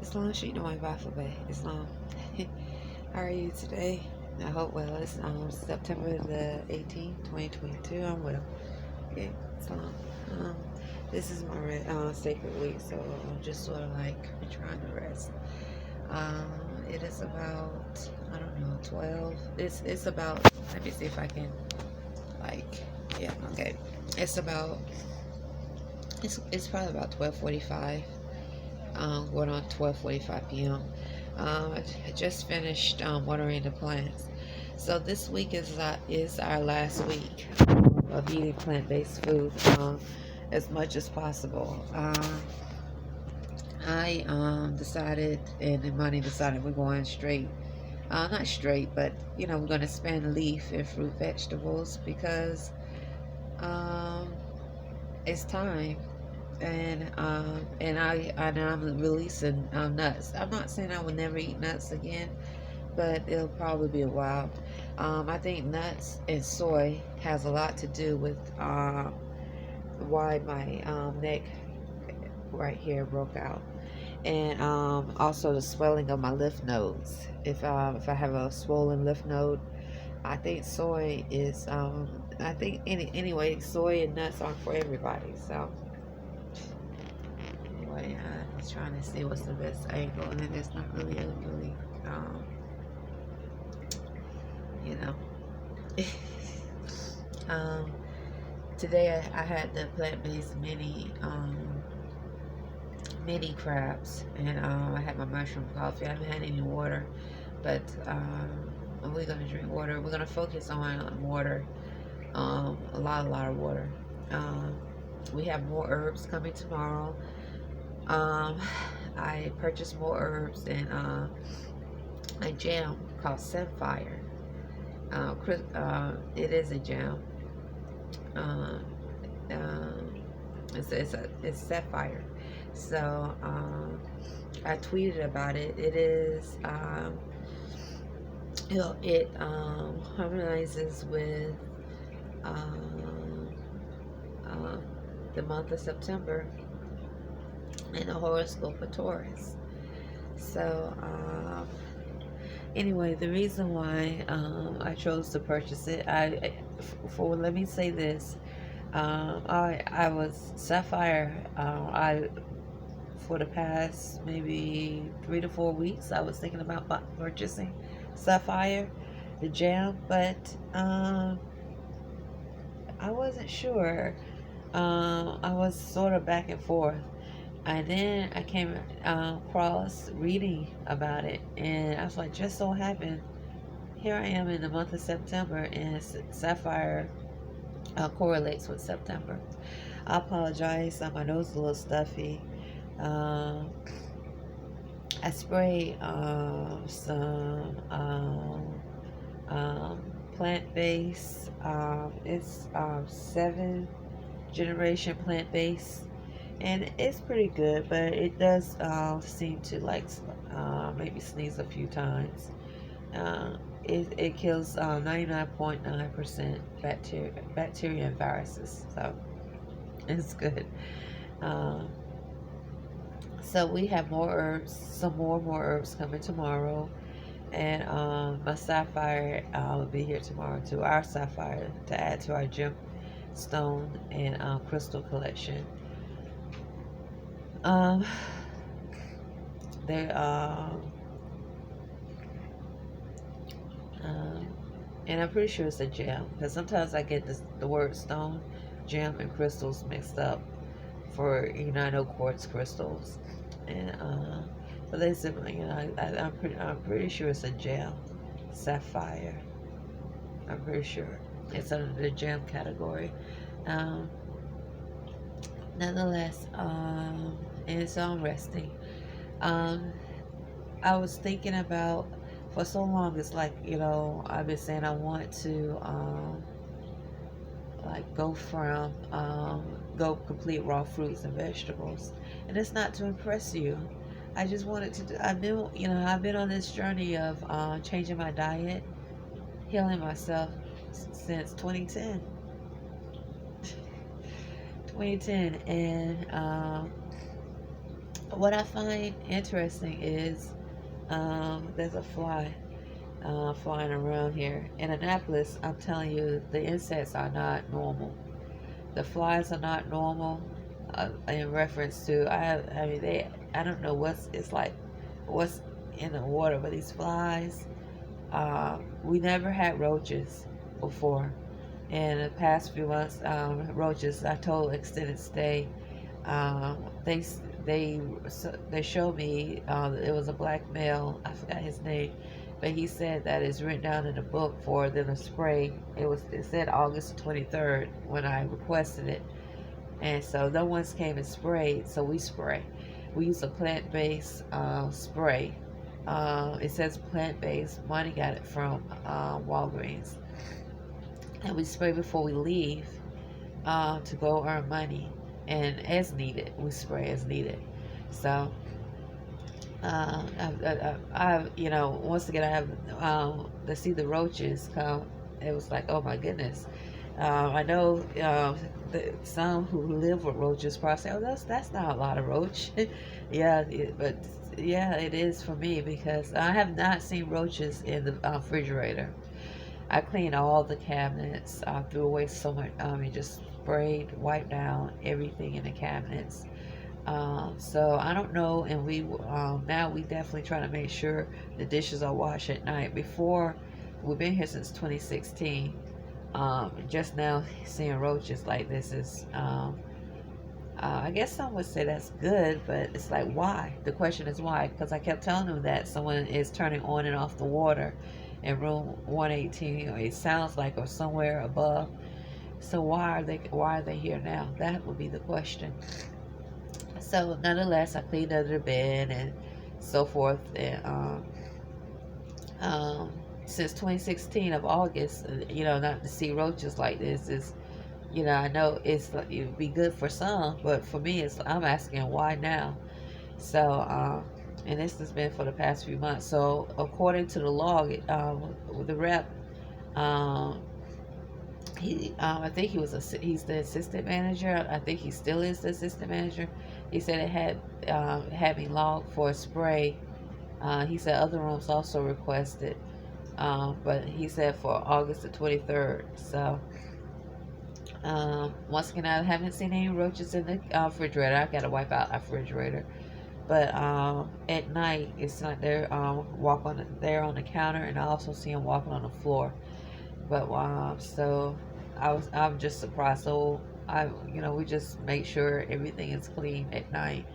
Islam Sheik, Dewayne, Byfield-Bey. Islam. How are you today? I hope well. It's September the 18th, 2022. I'm well. Yeah, Islam. Um, this is my sacred week, so I'm just sort of like trying to rest. It is about, I don't know, 12. It's about, let me see if I can, like, yeah, okay. It's about, it's probably about 12:45. Going on 12:45 p.m. I just finished watering the plants. So this week is our last week of eating plant-based food as much as possible. I decided, and Imani decided we're going straight. Not straight, but we're going to spend leaf and fruit vegetables because um, it's time. And I'm releasing nuts. I'm not saying I will never eat nuts again, but it'll probably be a while. I think nuts and soy has a lot to do with why my neck right here broke out, and also the swelling of my lymph nodes. If I have a swollen lymph node, I think soy is I think anyway, soy and nuts aren't for everybody. So anyway, I was trying to see what's the best angle, and it's not really um, you know. um, Today I had the plant-based mini crabs, and I had my mushroom coffee. I haven't had any water, but we're gonna drink water. We're gonna focus on water, a lot of water. We have more herbs coming tomorrow. Um, I purchased more herbs and a jam called Sapphire. It is a jam. Um, it's Sapphire. So I tweeted about it. It is it harmonizes with um, um, the month of September in the horoscope for Taurus. So anyway, the reason why I chose to purchase it, let me say this, I was Sapphire. I For the past maybe 3 to 4 weeks, I was thinking about purchasing Sapphire, the jam, but I wasn't sure. I was sort of back and forth. And then I came across reading about it, and I was like, just so happened, here I am in the month of September, and Sapphire correlates with September. I apologize, my nose is a little stuffy. I sprayed some plant-based. It's 7th-generation plant-based, and it's pretty good, but it does seem to like maybe sneeze a few times. It kills 99.9% bacteria and viruses, so it's good. Um, so we have more herbs, some more herbs coming tomorrow, and my Sapphire will be here tomorrow too. Our Sapphire to add to our gemstone and crystal collection. Um, there and I'm pretty sure it's a gem, because sometimes I get the word stone, gem, and crystals mixed up for I know quartz crystals, and but they said I'm pretty sure it's a gem, sapphire. I'm pretty sure it's under the gem category. Um, Nonetheless, and so I'm resting. Um, I was thinking about, for so long, it's like, I've been saying I want to like go complete raw fruits and vegetables, and it's not to impress you. I just wanted to. I've been on this journey of changing my diet, healing myself since 2010. 2010, and What I find interesting is there's a fly flying around here. In Annapolis, I'm telling you, the insects are not normal. The flies are not normal. In reference to, I mean, I don't know what's in the water, but these flies, we never had roaches before. In the past few months, roaches, I told extended stay, um, they they they showed me it was a black male. I forgot his name, but he said that it's written down in the book for them to spray. It said August 23rd when I requested it, and so no one's came and sprayed. So we spray. We use a plant-based spray. It says plant-based. Money got it from Walgreens, and we spray before we leave to go earn money, and as needed, we spray as needed. So, once again, I have to see the roaches come. It was like, oh my goodness. I know some who live with roaches probably say, oh, that's not a lot of roach. Yeah, but yeah, it is for me because I have not seen roaches in the refrigerator. I cleaned all the cabinets. I threw away so much. Just sprayed, wiped down everything in the cabinets. So I don't know, and now we definitely try to make sure the dishes are washed at night. Before, we've been here since 2016. Just now seeing roaches like this is, I guess some would say that's good, but it's like, why? The question is why? Because I kept telling them that someone is turning on and off the water in room 118, or it sounds like, or somewhere above. So why are they here now? That would be the question. So nonetheless, I cleaned under the bed and so forth. And since 2016 of August, not to see roaches like this is, I know it would be good for some, but for me, I'm asking why now. So, and this has been for the past few months. So according to the log, the rep, um, I think he's the assistant manager. I think he still is the assistant manager. He said it had me logged for a spray. He said other rooms also requested, but he said for August the 23rd. So once again, I haven't seen any roaches in the refrigerator. I gotta wipe out our refrigerator. But at night, it's not there. They're on the counter, and I also see them walking on the floor. But so I'm just surprised. So we just make sure everything is clean at night.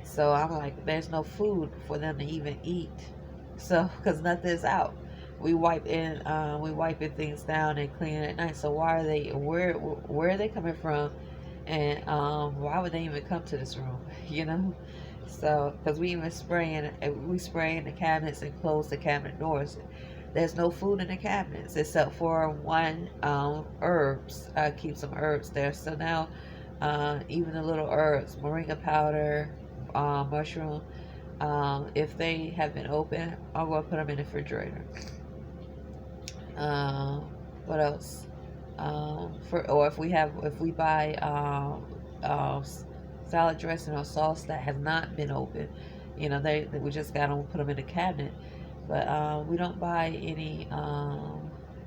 So I'm like, there's no food for them to even eat. So because nothing's out, we wiping things down and cleaning at night. So where are they coming from? And why would they even come to this room? So because we spray in the cabinets and close the cabinet doors. There's no food in the cabinets except for one herbs. I keep some herbs there. So now even the little herbs, moringa powder, mushroom, if they have been open, I'm going to put them in the refrigerator. What else? If we buy salad dressing or sauce that has not been open, we just got to put them in the cabinet. But we don't buy any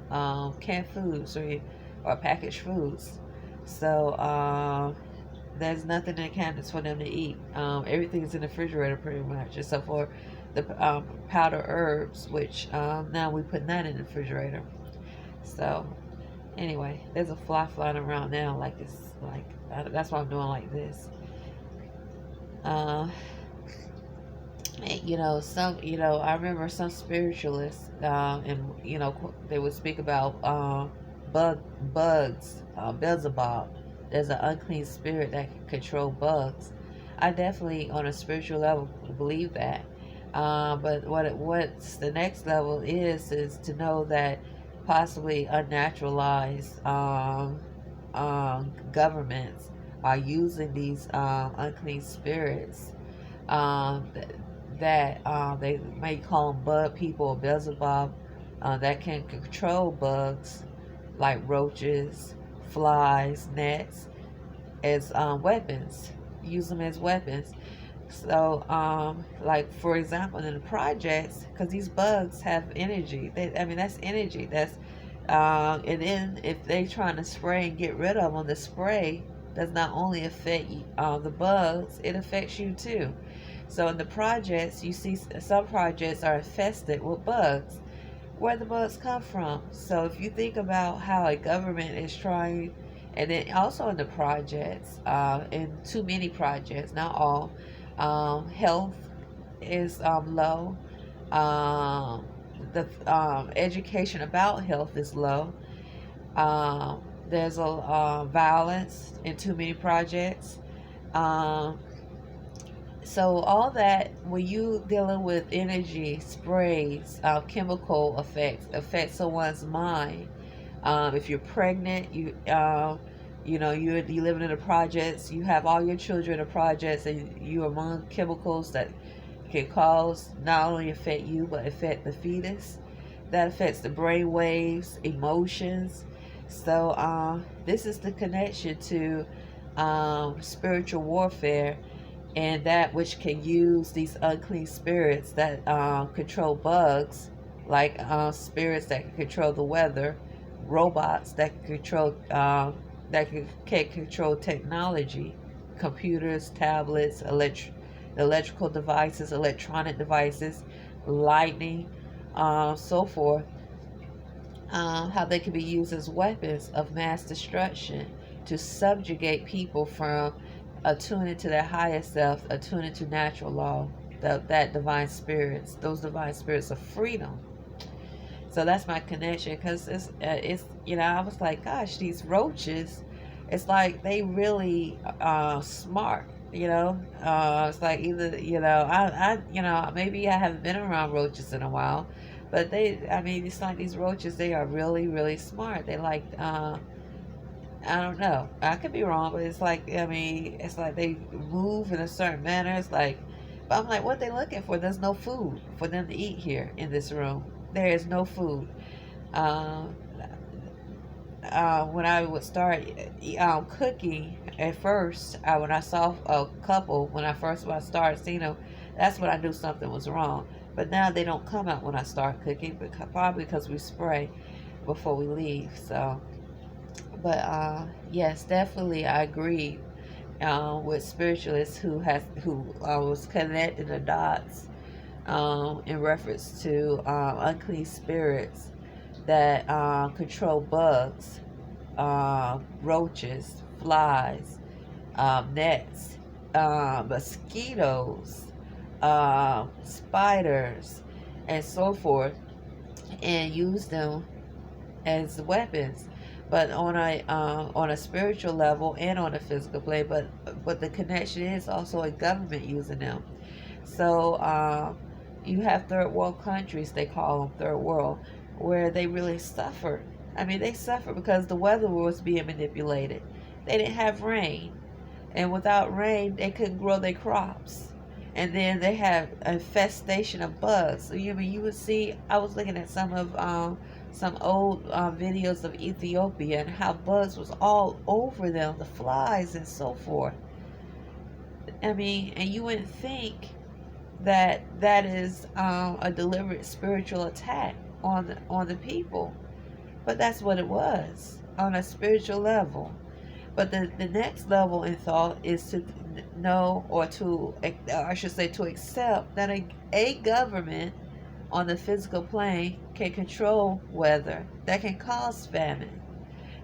canned foods or packaged foods. So there's nothing in the cabinets for them to eat. Everything's in the refrigerator pretty much, except for the powder herbs, which now we put that in the refrigerator. So anyway, there's a fly flying around now, that's why I'm doing like this. I remember some spiritualists, and they would speak about bugs, Beelzebub. There's an unclean spirit that can control bugs. I definitely, on a spiritual level, believe that. But what's the next level is to know that possibly unnaturalized governments are using these unclean spirits, that they may call them bug people or Beelzebub, that can control bugs like roaches, flies, gnats as weapons. Use them as weapons. So, like for example, in the projects, because these bugs have energy. I mean, that's energy. And then if they trying to spray and get rid of them, the spray does not only affect the bugs, it affects you too. So in the projects, you see some projects are infested with bugs. Where the bugs come from? So if you think about how a government is trying, and then also in the projects, in too many projects, not all, health is low. Um, the education about health is low. There's a violence in too many projects. Um, so all that, when you dealing with energy, sprays, chemical effects, affect someone's mind. If you're pregnant, you living in the projects, you have all your children in the projects, and you among chemicals that can cause not only affect you but affect the fetus. That affects the brain waves, emotions. So this is the connection to spiritual warfare, and that which can use these unclean spirits that control bugs, like spirits that can control the weather, robots that can control can control technology, computers, tablets, electrical devices, electronic devices, lightning, so forth. How they can be used as weapons of mass destruction to subjugate people from attuning to their higher self, attuning to natural law, that divine spirits, those divine spirits of freedom. So that's my connection, because it's I was like, gosh, these roaches, it's like they really smart. It's like either maybe I haven't been around roaches in a while, but I mean, it's like these roaches, they are really really smart. They like I don't know. I could be wrong, but it's like, I mean, it's like they move in a certain manner. It's like, but I'm like, what they looking for? There's no food for them to eat here in this room. There is no food. Um, when I would start cooking at first, when I saw a couple, when I started seeing them, that's when I knew something was wrong. But now they don't come out when I start cooking, probably because we spray before we leave. So. But yes, definitely, I agree with spiritualists who was connecting the dots in reference to unclean spirits that control bugs, roaches, flies, nets, mosquitoes, spiders, and so forth, and use them as weapons, but on a spiritual level and on a physical plane. But the connection is also a government using them. So you have third world countries, they call them third world, where they really suffer. I mean, they suffer because the weather was being manipulated. They didn't have rain, and without rain, they couldn't grow their crops. And then they have infestation of bugs. So you would see. I was looking at some old videos of Ethiopia and how bugs was all over them, the flies and so forth. I mean, and you wouldn't think that that is a deliberate spiritual attack on the people, but that's what it was on a spiritual level. But the next level in thought is to know, or to, I should say, to accept that a government on the physical plane can control weather, that can cause famine,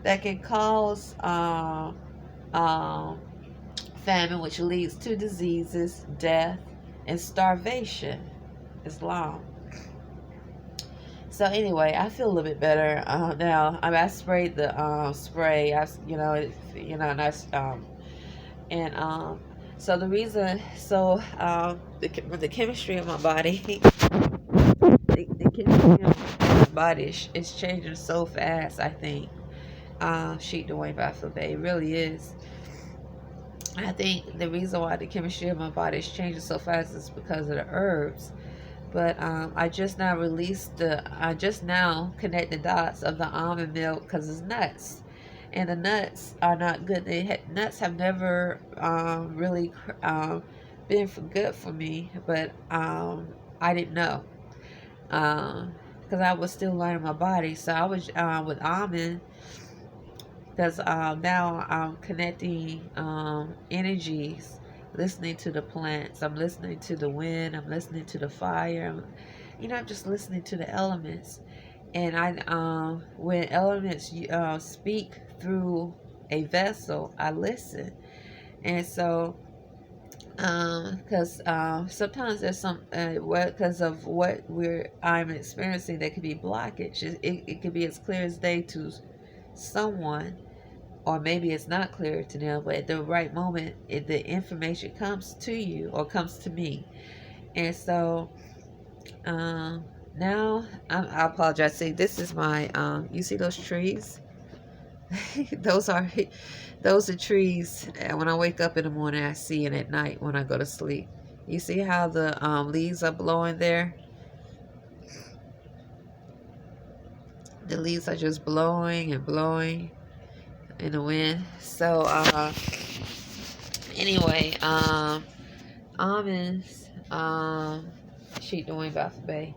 that can cause famine, which leads to diseases, death, and starvation. Islam. So anyway, I feel a little bit better now. I sprayed the spray. And I and so the reason, so the chemistry of my body, the chemistry of my body is changing so fast. I think Sheik, Dewayne, Byfield-Bey, it really is. I think the reason why the chemistry of my body is changing so fast is because of the herbs. But I just now connect the dots of the almond milk because it's nuts. And the nuts are not good. Nuts have never really been for good for me, but I didn't know because I was still learning my body. So I was with almond because now I'm connecting energies, listening to the plants. I'm listening to the wind. I'm listening to the fire. I'm just listening to the elements. And when elements speak through a vessel, I listen. And so, because sometimes there's some, because of what I'm experiencing, there could be blockage. It could be as clear as day to someone, or maybe it's not clear to them, but at the right moment, the information comes to you or comes to me. And so, now I apologize. See, this is my, you see those trees? those are those are trees. When I wake up in the morning, I see, and at night when I go to sleep. You see how the leaves are blowing there? The leaves are just blowing and blowing in the wind. So anyway, almonds, Sheik, Dewayne, Byfield-Bey.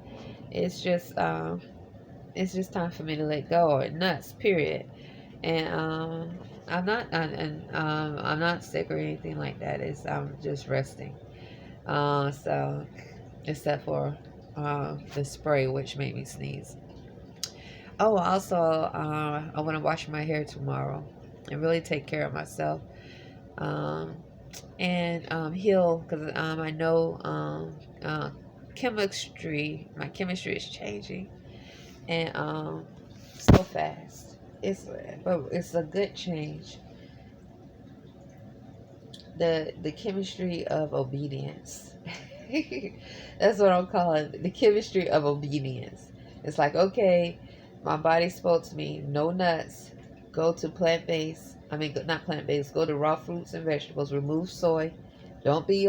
It's just time for me to let go, or nuts, period. And I'm not sick or anything like that. I'm just resting. So except for the spray, which made me sneeze. Oh, also, I want to wash my hair tomorrow and really take care of myself. Um, and heal, because I know my chemistry is changing, and so fast. But it's a good change. The chemistry of obedience. That's what I'm calling it, the chemistry of obedience. It's like, okay, my body spoke to me, no nuts, go to plant-based. I mean, not plant-based. Go to raw fruits and vegetables. Remove soy. Don't be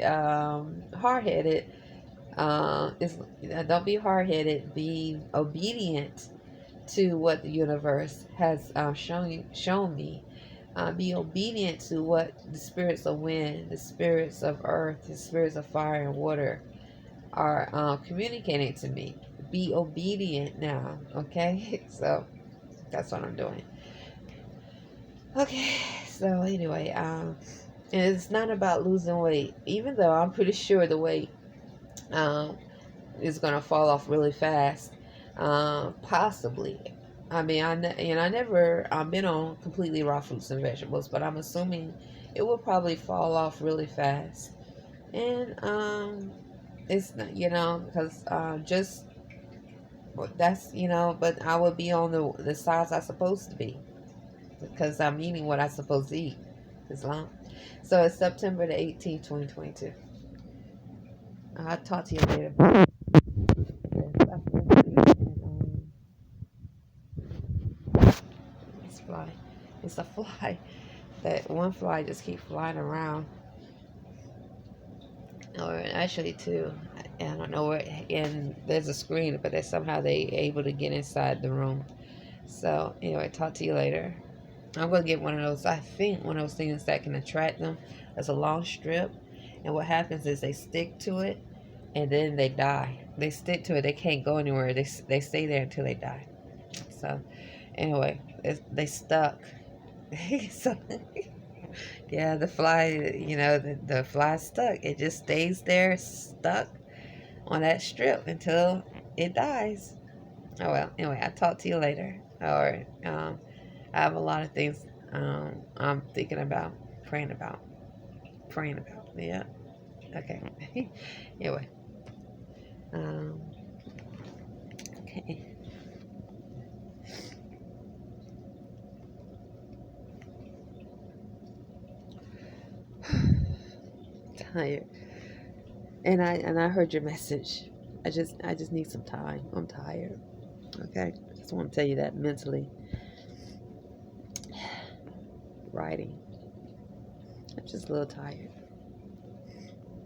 hard-headed. Don't be hard-headed. Be obedient to what the universe has shown me. Be obedient to what the spirits of wind, the spirits of earth, the spirits of fire and water are communicating to me. Be obedient now, okay? So that's what I'm doing. Okay, so anyway, it's not about losing weight, even though I'm pretty sure the weight um, is gonna fall off really fast, possibly. I mean, I never been on completely raw fruits and vegetables, but I'm assuming it will probably fall off really fast. And it's not, because just that's, but I would be on the size I'm supposed to be, because I'm eating what I'm supposed to eat. Islam. So it's September the 18th, 2022. I'll talk to you later. It's fly. It's a fly. That one fly just keeps flying around. Or actually two. I don't know where. And there's a screen, but somehow they able to get inside the room. So anyway, talk to you later. I'm gonna get one of those. I think one of those things that can attract them. There's a long strip, and what happens is they stick to it, and then they die. They stick to it. They can't go anywhere. They stay there until they die. So anyway, they stuck. So yeah, the fly. The fly stuck. It just stays there stuck on that strip until it dies. Oh well. Anyway, I'll talk to you later. Or I have a lot of things I'm thinking about, praying about. Yeah. Okay. Anyway. Okay. Tired. And I heard your message. I just need some time. I'm tired. Okay. Just want to tell you that mentally. Writing. I'm just a little tired.